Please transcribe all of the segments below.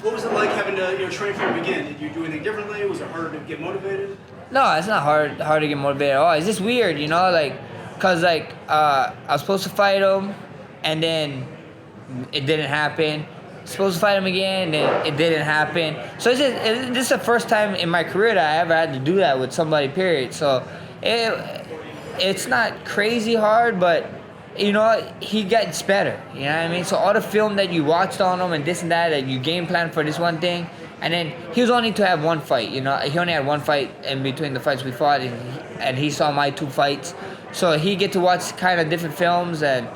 What was it like having to train from the beginning? Did you do anything differently? Was it hard to get motivated? No, it's not hard to get motivated at all. It's just weird, cause I was supposed to fight him, and then it didn't happen. Supposed to fight him again, and it didn't happen. So this is the first time in my career that I ever had to do that with somebody. Period. So it's not crazy hard, but he gets better. You know what I mean? So all the film that you watched on him and this and that you game plan for this one thing, and then he was only to have one fight. He only had one fight in between the fights we fought, and he saw my 2 fights. So he get to watch kind of different films and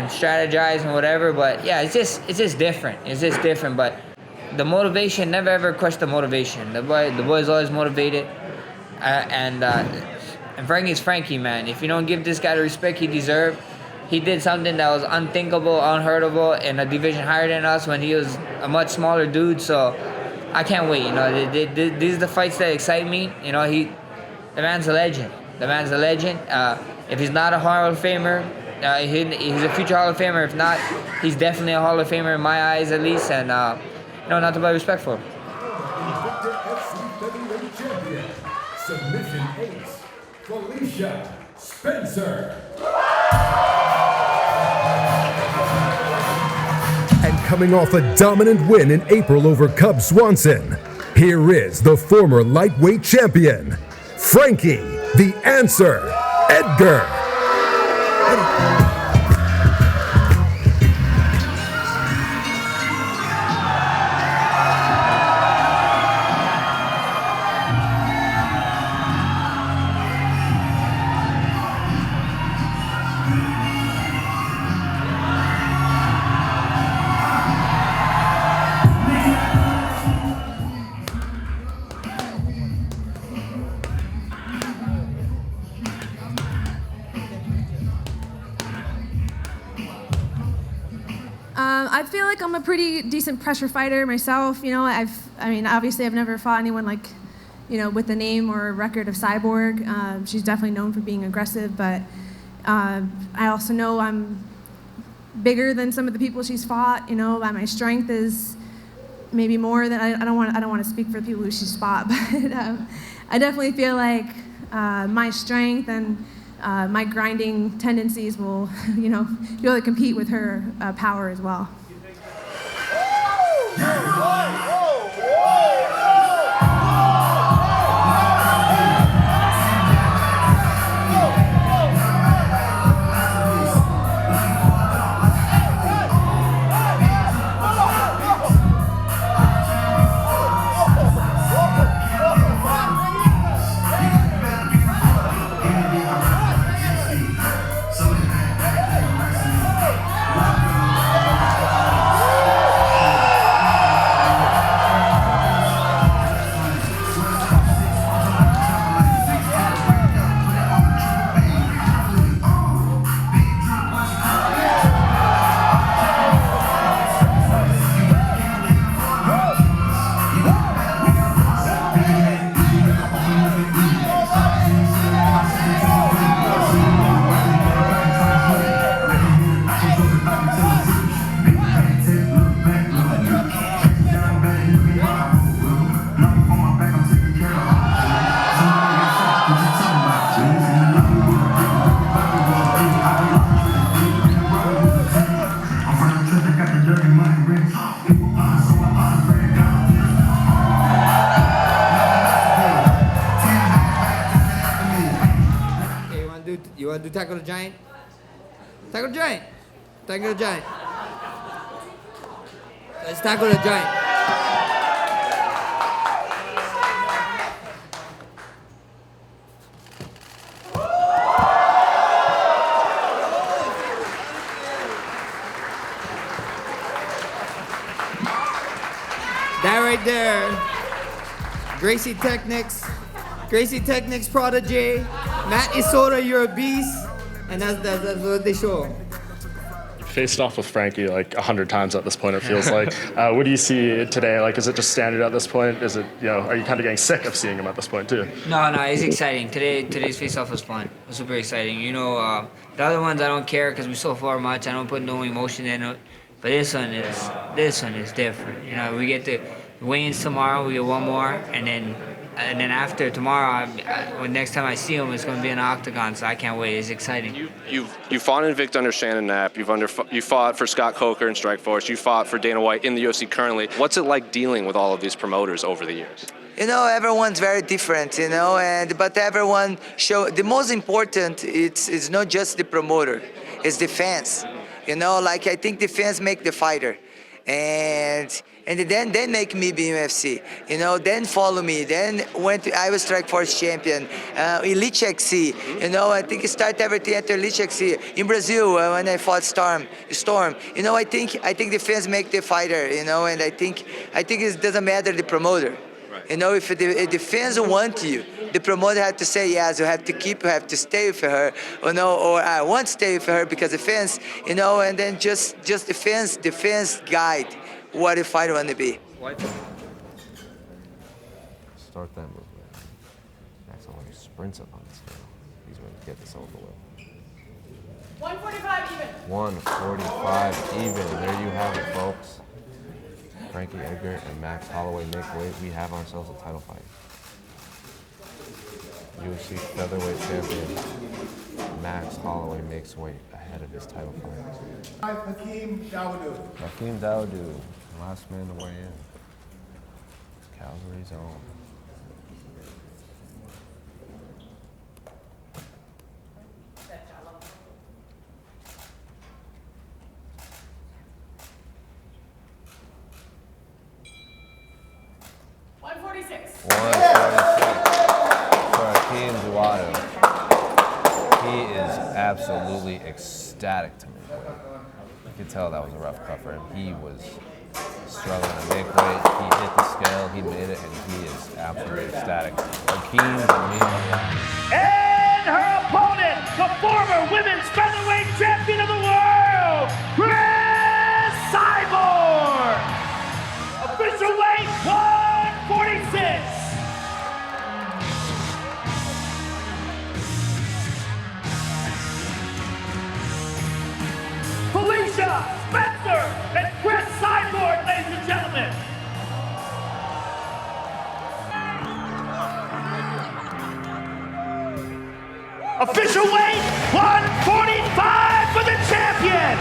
strategize and whatever. But yeah, it's just different. It's just different. But the motivation, never ever question the motivation. The boy's always motivated, and Frankie's Frankie, man. If you don't give this guy the respect he deserved, he did something that was unthinkable, unheard of in a division higher than us when he was a much smaller dude. So I can't wait. These are the fights that excite me. The man's a legend. The man's a legend. If he's not a Hall of Famer, he's a future Hall of Famer. If not, he's definitely a Hall of Famer in my eyes, at least. And not to buy respect for him. Submission ace, Felicia Spencer. And coming off a dominant win in April over Cub Swanson, here is the former lightweight champion, Frankie "The Answer" Edgar. I feel like I'm a pretty decent pressure fighter myself. Obviously I've never fought anyone with the name or record of Cyborg. She's definitely known for being aggressive, but I also know I'm bigger than some of the people she's fought. My strength is maybe more than I don't want to speak for the people who she's fought, but I definitely feel like my strength and my grinding tendencies will, be able to compete with her power as well. You want to do Tackle the Giant? Tackle the Giant. Tackle the Giant. Let's tackle the Giant. That right there, Gracie Technics prodigy, Matt Isoda, you're a beast, and that's what they show. You faced off with Frankie like 100 times at this point, it feels like. What do you see today? Like, is it just standard at this point? Is it, are you kind of getting sick of seeing him at this point too? No, it's exciting. Today's face-off was fun. It was super exciting. The other ones I don't care because we so far much. I don't put no emotion in it. But this one is different. You know, we get the weigh-ins tomorrow. We get one more, and then after tomorrow, next time I see him, it's going to be an octagon. So I can't wait. It's exciting. You fought Invicta under Shannon Knapp. You fought for Scott Coker in Strikeforce. You fought for Dana White in the UFC currently. What's it like dealing with all of these promoters over the years? You know, everyone's very different, you know, but everyone show the most important. It's not just the promoter, it's the fans. You know, like I think the fans make the fighter, and then they make me be UFC. You know, then follow me. Then I was Strikeforce champion, Elite XC. You know, I think it started everything after Elite XC in Brazil when I fought Storm. You know, I think the fans make the fighter. You know, and I think it doesn't matter the promoter. You know, if the fans want you, the promoter have to say yes. You have to keep. You have to stay with her. You know, or I want to stay with her because the fans. You know, and then just the fans guide what the fighter want to be. Start that movement. Max Holloway sprints up on the scale. He's going to get this over with. 145 even. 145 even. There you have it, folks. Frankie Edgar and Max Holloway make weight. We have ourselves a title fight. UFC featherweight champion Max Holloway makes weight ahead of his title fight. Hakeem Dawodu. Hakeem Dawodu, last man to weigh in. Calgary's own. Absolutely ecstatic to make weight. You could tell that was a rough cut for him. He was struggling to make weight. He hit the scale, he made it, and he is absolutely ecstatic. Hakeem's immediately. And her opponent, the former women's featherweight champion of the world, Chris Cyborg! Official weight 146. Spencer and Chris Cyborg, ladies and gentlemen. Official weight 145 for the champion.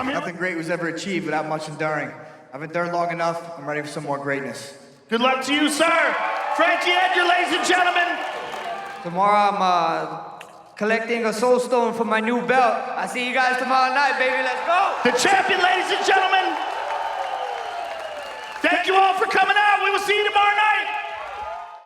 Nothing great was ever achieved without much enduring. I've endured long enough. I'm ready for some more greatness. Good luck to you, sir. Frankie Edgar, ladies and gentlemen. Tomorrow I'm collecting a soul stone for my new belt. I see you guys tomorrow night, baby. Let's go. The champion, ladies and gentlemen. Thank you all for coming out. We will see you tomorrow night.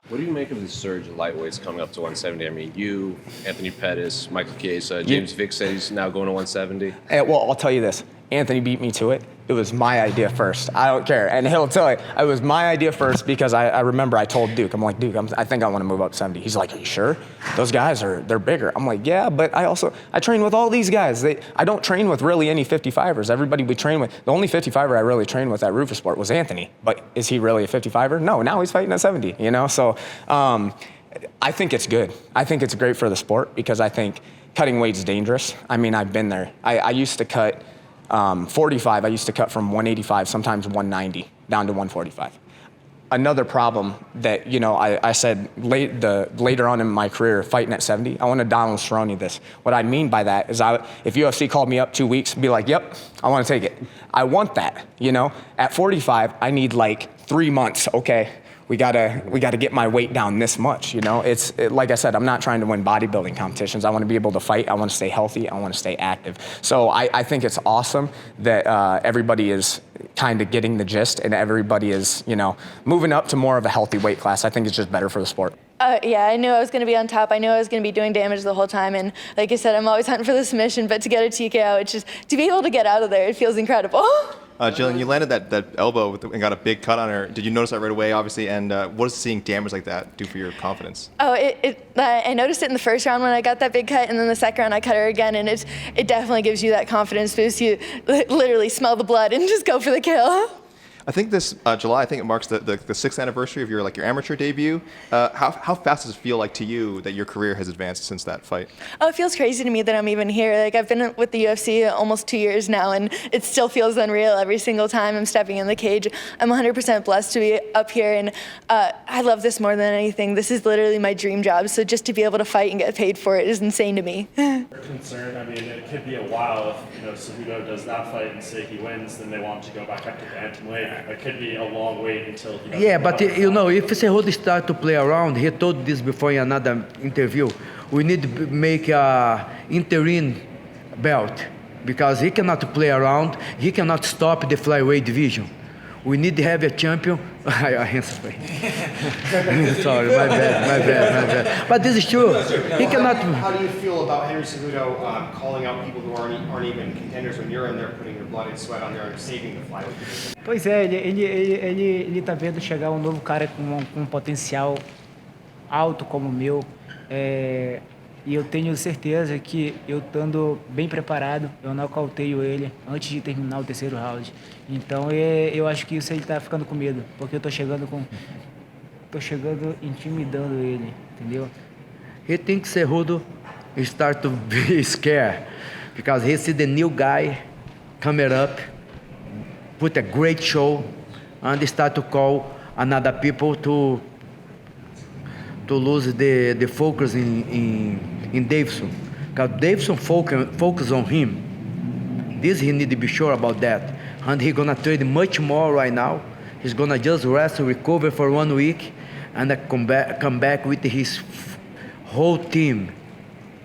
What do you make of the surge of lightweights coming up to 170? I mean, you, Anthony Pettis, Michael Chiesa, James Vick said he's now going to 170. Well, I'll tell you this. Anthony beat me to it. It was my idea first. I don't care. And he'll tell you, it was my idea first because I remember I told Duke, I'm like, Duke, I think I want to move up 70. He's like, are you sure? Those guys they're bigger. I'm like, yeah, but I train with all these guys. I don't train with really any 55ers. Everybody we train with, the only 55er I really trained with at Rufus Sport was Anthony. But is he really a 55er? No, now he's fighting at 70, you know? So I think it's good. I think it's great for the sport because I think cutting weight's dangerous. I mean, I've been there. I used to cut 45, I used to cut from 185, sometimes 190, down to 145. Another problem that, you know, I said later on in my career, fighting at 70, I want to Donald Cerrone this. What I mean by that is if UFC called me up 2 weeks, be like, yep, I want to take it. I want that, you know? At 45, I need like 3 months, okay? We gotta get my weight down this much, you know? Like I said, I'm not trying to win bodybuilding competitions. I want to be able to fight. I want to stay healthy. I want to stay active. So I think it's awesome that everybody is kind of getting the gist and everybody is, you know, moving up to more of a healthy weight class. I think it's just better for the sport. Yeah, I knew I was going to be on top. I knew I was going to be doing damage the whole time. And like I said, I'm always hunting for the submission. But to get a TKO, it's just to be able to get out of there, it feels incredible. Jillian, you landed that elbow and got a big cut on her. Did you notice that right away, obviously? And what does seeing damage like that do for your confidence? Oh, I noticed it in the first round when I got that big cut, and then the second round I cut her again, and it definitely gives you that confidence boost. You literally smell the blood and just go for the kill. I think this July, I think it marks the 6th anniversary of your amateur debut. How fast does it feel like to you that your career has advanced since that fight? Oh, it feels crazy to me that I'm even here. Like, I've been with the UFC almost 2 years now, and it still feels unreal every single time I'm stepping in the cage. I'm 100% blessed to be up here, and I love this more than anything. This is literally my dream job, so just to be able to fight and get paid for it is insane to me. Concerned, I mean, it could be a while if Cejudo does that fight and say he wins, then they want to go back up to bantamweight. It could be a long wait until he does. Yeah, but if Cejudo start to play around, he told this before in another interview, we need to make a interim belt because he cannot play around, he cannot stop the flyweight division. We need to have a champion. I answered. Sorry, my bad. But this is true. He cannot. How do you feel about Henry Cejudo calling out people who aren't even contenders when you're in there putting your blood and sweat on there and saving the flyweight division? Pois é, ele tá vendo chegar um novo cara com um potencial alto como o meu. E eu tenho certeza que eu estando bem preparado, eu nocauteio ele antes de terminar o terceiro round. Então eu acho que isso ele tá ficando com medo, porque eu tô chegando intimidando ele, entendeu? He thinks Cejudo start to be scared because he see the new guy coming up, put a great show, and start to call another people to lose the focus in Davidson. Because Davidson focus on him. This he need to be sure about that. And he's gonna trade much more right now. He's gonna just rest, recover for 1 week, and come back with his whole team.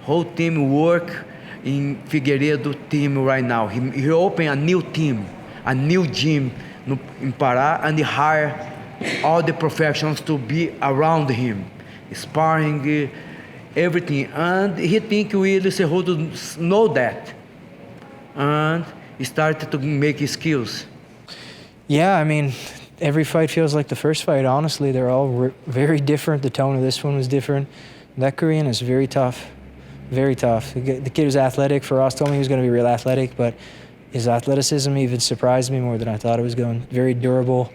Whole team work in Figueiredo team right now. He open a new team, a new gym in Pará, and he hire all the professionals to be around him. Sparring, everything, and he think Willie Cejudo know that, and he started to make his skills. Yeah, I mean, every fight feels like the first fight. Honestly, they're all very different. The tone of this one was different. That Korean is very tough, very tough. The kid was athletic. Faraz told me he was going to be real athletic, but his athleticism even surprised me more than I thought it was going. Very durable.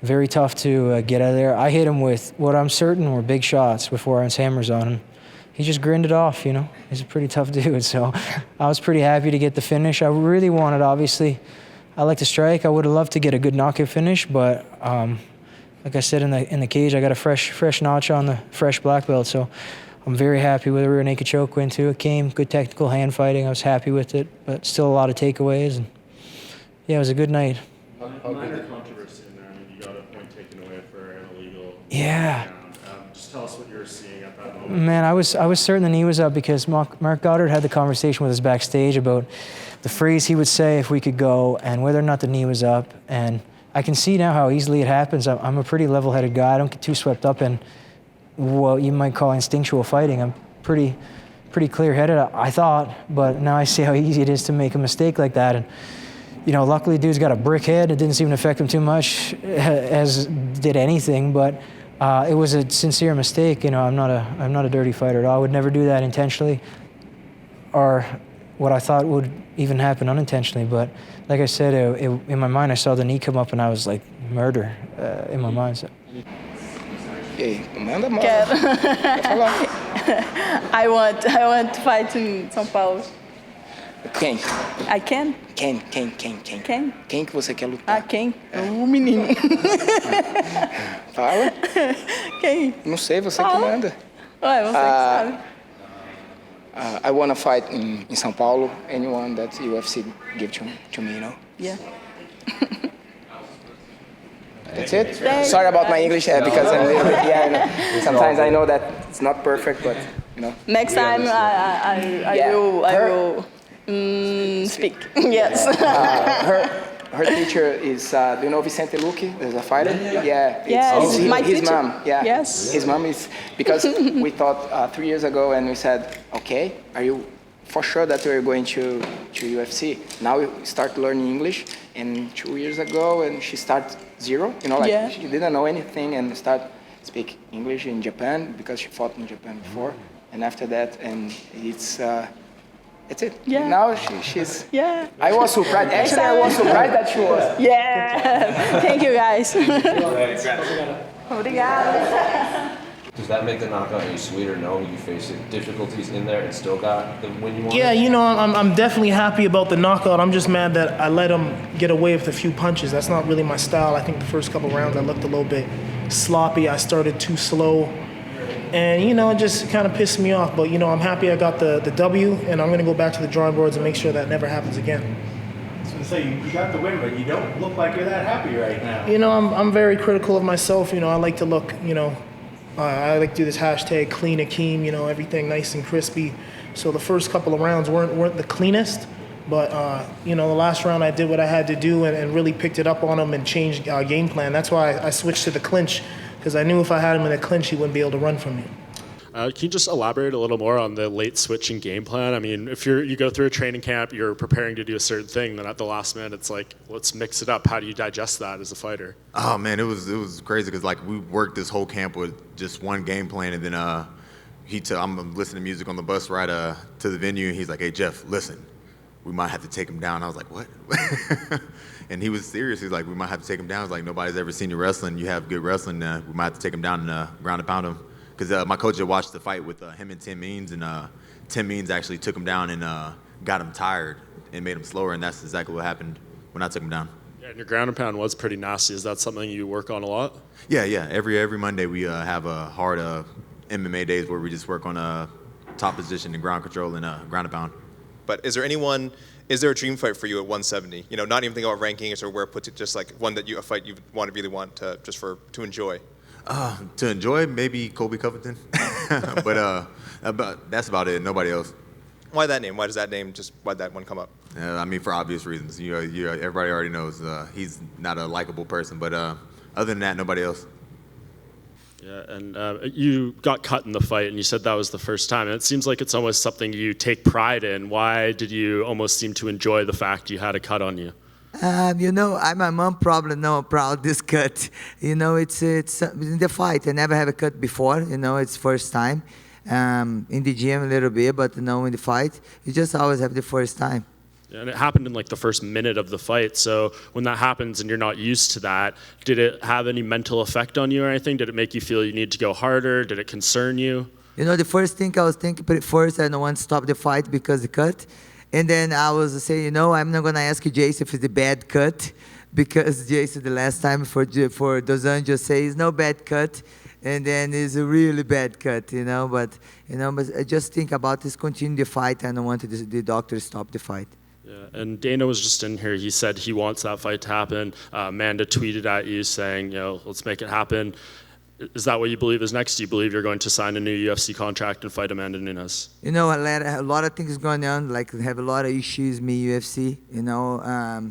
Very tough to get out of there. I hit him with what I'm certain were big shots before I was hammers on him. He just grinned it off, He's a pretty tough dude, so I was pretty happy to get the finish. I really wanted, obviously, I like to strike. I would have loved to get a good knockout finish, but like I said in the cage, I got a fresh notch on the fresh black belt, so I'm very happy with a rear naked choke win too. It came, good technical hand fighting. I was happy with it, but still a lot of takeaways, and yeah, it was a good night. Minor controversy in there. I mean, you got a point taken away for an illegal. Yeah. Just tell us what you were seeing at that moment. Man, I was certain the knee was up because Mark Goddard had the conversation with us backstage about the phrase he would say if we could go and whether or not the knee was up. And I can see now how easily it happens. I'm a pretty level-headed guy. I don't get too swept up in what you might call instinctual fighting. I'm pretty clear-headed, I thought, but now I see how easy it is to make a mistake like that. And luckily, dude's got a brick head. It didn't seem to affect him too much, as did anything. But it was a sincere mistake. I'm not a dirty fighter at all. I would never do that intentionally, or what I thought would even happen unintentionally. But like I said, in my mind, I saw the knee come up, and I was like, murder in my mind. So. Quero. I want to fight in São Paulo. Quem? I can? Quem? Quem que você quer lutar? Quem? O menino. Fala. Quem? Não sei, você que manda. Ué, você que sabe. I want to fight in São Paulo. Anyone that UFC give to me, Yeah. That's it? Sorry about my English because I'm a little bit, sometimes I know that it's not perfect, but Next time I will speak. Yes. her teacher is, do you know Vicente Luque? There's a fighter? Yeah. Yes, my his teacher. mom. Yeah. Yes. His mom is, because we thought 3 years ago and we said, okay, are you for sure that we're going to UFC? Now we start learning English, and 2 years ago, and she started zero, Yeah. she didn't know anything and start speak English in Japan because she fought in Japan before. And after that, and it's it. Yeah. Now she's. Yeah. I was surprised. Actually, I was surprised that she was. Yeah. Thank you, guys. Obrigada. Does that make the knockout any sweeter knowing you faced difficulties in there and still got the win you wanted? Yeah, you know, I'm definitely happy about the knockout. I'm just mad that I let him get away with a few punches. That's not really my style. I think the first couple rounds I looked a little bit sloppy. I started too slow. And, you know, it just kind of pissed me off. But, you know, I'm happy I got the W, and I'm going to go back to the drawing boards and make sure that never happens again. I was going to say, you got the win, but you don't look like you're that happy right now. You know, I'm very critical of myself. You know, I like to look, you know, I like to do this hashtag clean Akeem, you know, everything nice and crispy. So the first couple of rounds weren't the cleanest, but, you know, the last round I did what I had to do and really picked it up on him and changed game plan. That's why I switched to the clinch, because I knew if I had him in a clinch, he wouldn't be able to run from me. Can you just elaborate a little more on the late switching game plan? I mean, if you go through a training camp, you're preparing to do a certain thing, then at the last minute, it's like, let's mix it up. How do you digest that as a fighter? Oh man, it was crazy because like we worked this whole camp with just one game plan, and then I'm listening to music on the bus ride to the venue, and he's like, "Hey Jeff, listen, we might have to take him down." I was like, "What?" And he was serious. He's like, "We might have to take him down." He's like, "Nobody's ever seen you wrestling. You have good wrestling. We might have to take him down and ground and pound him." Because my coach had watched the fight with him and Tim Means, and Tim Means actually took him down and got him tired and made him slower, and that's exactly what happened when I took him down. Yeah, and your ground and pound was pretty nasty. Is that something you work on a lot? Yeah. Every Monday we have a hard MMA days where we just work on top position and ground control and ground and pound. But is there a dream fight for you at 170? You know, not even thinking about rankings or where it puts it, just like a fight you really want to enjoy. To enjoy, maybe Colby Covington, but that's about it. Nobody else. Why that name? Why'd that one come up? I mean, for obvious reasons. Everybody already knows he's not a likable person, but other than that, nobody else. Yeah, and you got cut in the fight, and you said that was the first time. And it seems like it's almost something you take pride in. Why did you almost seem to enjoy the fact you had a cut on you? You know, my mom probably know proud this cut. You know, it's in the fight. I never have a cut before. You know, it's first time. In the gym a little bit, but in the fight, you just always have the first time. Yeah, and it happened in like the first minute of the fight. So when that happens and you're not used to that, did it have any mental effect on you or anything? Did it make you feel you need to go harder? Did it concern you? You know, the first thing I was thinking, first I don't want to stop the fight because the cut. And then I was saying, you know, I'm not going to ask you, Jason, if it's a bad cut, because Jason, the last time for Dos Anjos, say it's no bad cut, and then it's a really bad cut, you know. But I just think about this, continue the fight. I don't want the doctor to stop the fight. Yeah, and Dana was just in here. He said he wants that fight to happen. Amanda tweeted at you saying, you know, let's make it happen. Is that what you believe is next? Do you believe you're going to sign a new UFC contract and fight Amanda Nunes? You know, a lot of things going on. Like, we have a lot of issues, me, UFC. You know, I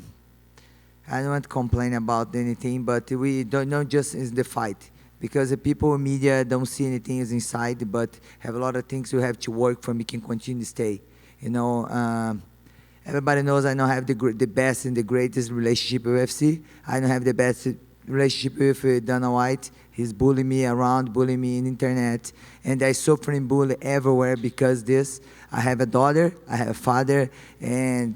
don't want to complain about anything, but we don't know just is the fight. Because the people in media don't see anything is inside, but have a lot of things we have to work for. We can continue to stay. You know, everybody knows I don't have the best and the greatest relationship with UFC. I don't have the best relationship with Dana White. He's bullying me around, bullying me in internet, and I suffering bully everywhere because this. I have a daughter, I have a father, and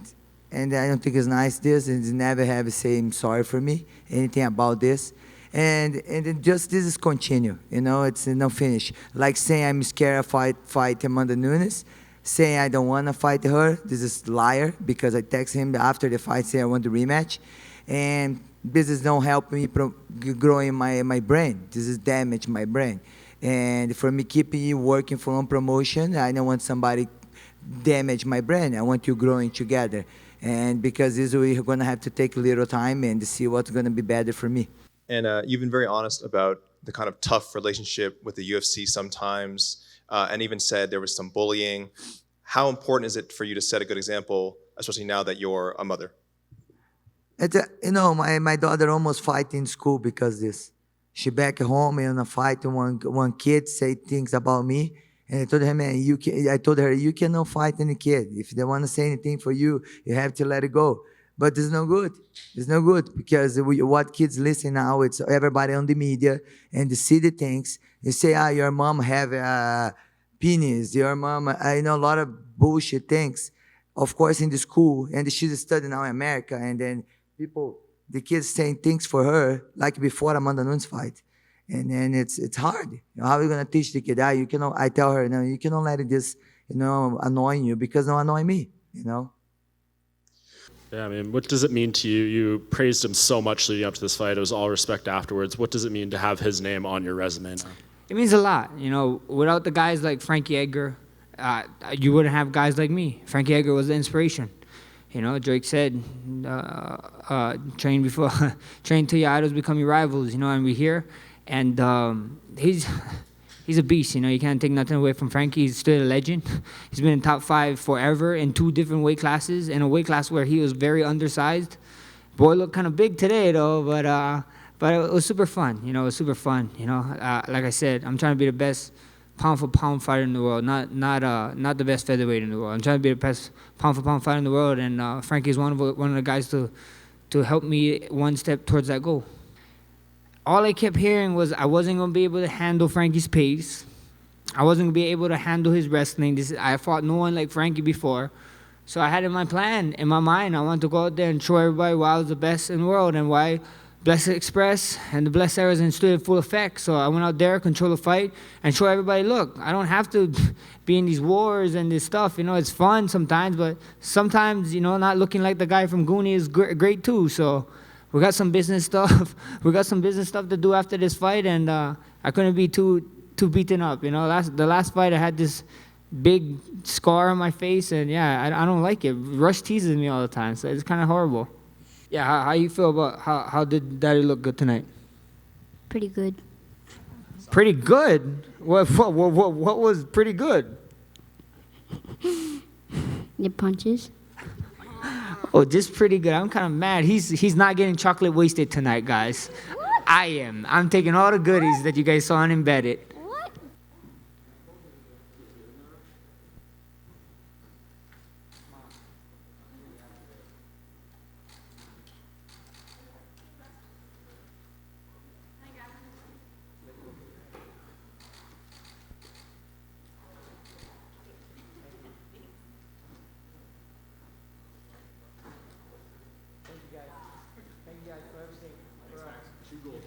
I don't think it's nice this, and never have say sorry for me, anything about this. And just this is continue, you know, it's no finish. Like saying I'm scared of fight Amanda Nunes, saying I don't want to fight her, this is liar, because I text him after the fight saying I want the rematch. And this is don't help me growing my brain. This is damage my brain. And for me keeping you working for one promotion, I don't want somebody damage my brain. I want you growing together. And because this we're going to have to take a little time and see what's going to be better for me. And you've been very honest about the kind of tough relationship with the UFC sometimes, and even said there was some bullying. How important is it for you to set a good example, especially now that you're a mother? You know, my daughter almost fight in school because this. She back home in a fight, and one kid say things about me, and I told her, man, I told her, you cannot fight any kid. If they want to say anything for you, you have to let it go. But it's no good. It's no good because what kids listen now, it's everybody on the media and they see the things. They say, your mom have penis. Your mom, I know a lot of bullshit things. Of course, in the school, and she's studying now in America, and then the kids saying things for her like before Amanda Nunes fight, and then it's hard. How are you gonna teach the kid? You cannot. I tell her, no, you cannot let this, annoy you because it don't annoy me. Yeah, I mean, what does it mean to you? You praised him so much leading up to this fight. It was all respect afterwards. What does it mean to have his name on your resume now? It means a lot. Without the guys like Frankie Edgar, you wouldn't have guys like me. Frankie Edgar was the inspiration. Drake said, train till your idols become your rivals, and we're here. And he's a beast, you can't take nothing away from Frankie. He's still a legend. He's been in top 5 forever in 2 different weight classes, in a weight class where he was very undersized. Boy looked kind of big today, though, but it was super fun, it was super fun, Like I said, I'm trying to be the best pound-for-pound fighter in the world, not the best featherweight in the world. I'm trying to be the best pound-for-pound fighter in the world, and Frankie's one of the guys to help me one step towards that goal. All I kept hearing was I wasn't going to be able to handle Frankie's pace. I wasn't going to be able to handle his wrestling. I fought no one like Frankie before. So I had in my plan, in my mind, I wanted to go out there and show everybody why I was the best in the world and why Blessed Express and the Blessed Arrows stood in full effect. So I went out there, control the fight, and show everybody, look, I don't have to be in these wars and this stuff. It's fun sometimes, but sometimes, not looking like the guy from Goonie is great too. So we got some business stuff. We got some business stuff to do after this fight, and I couldn't be too beaten up. The last fight I had this big scar on my face, and yeah, I don't like it. Rush teases me all the time, so it's kind of horrible. Yeah, how you feel about how did Daddy look good tonight? Pretty good. Pretty good? What was pretty good? The punches. Oh, just pretty good. I'm kind of mad. He's not getting chocolate wasted tonight, guys. What? I am. I'm taking all the goodies that you guys saw and embedded. What? Thank you guys for everything. 2 gold.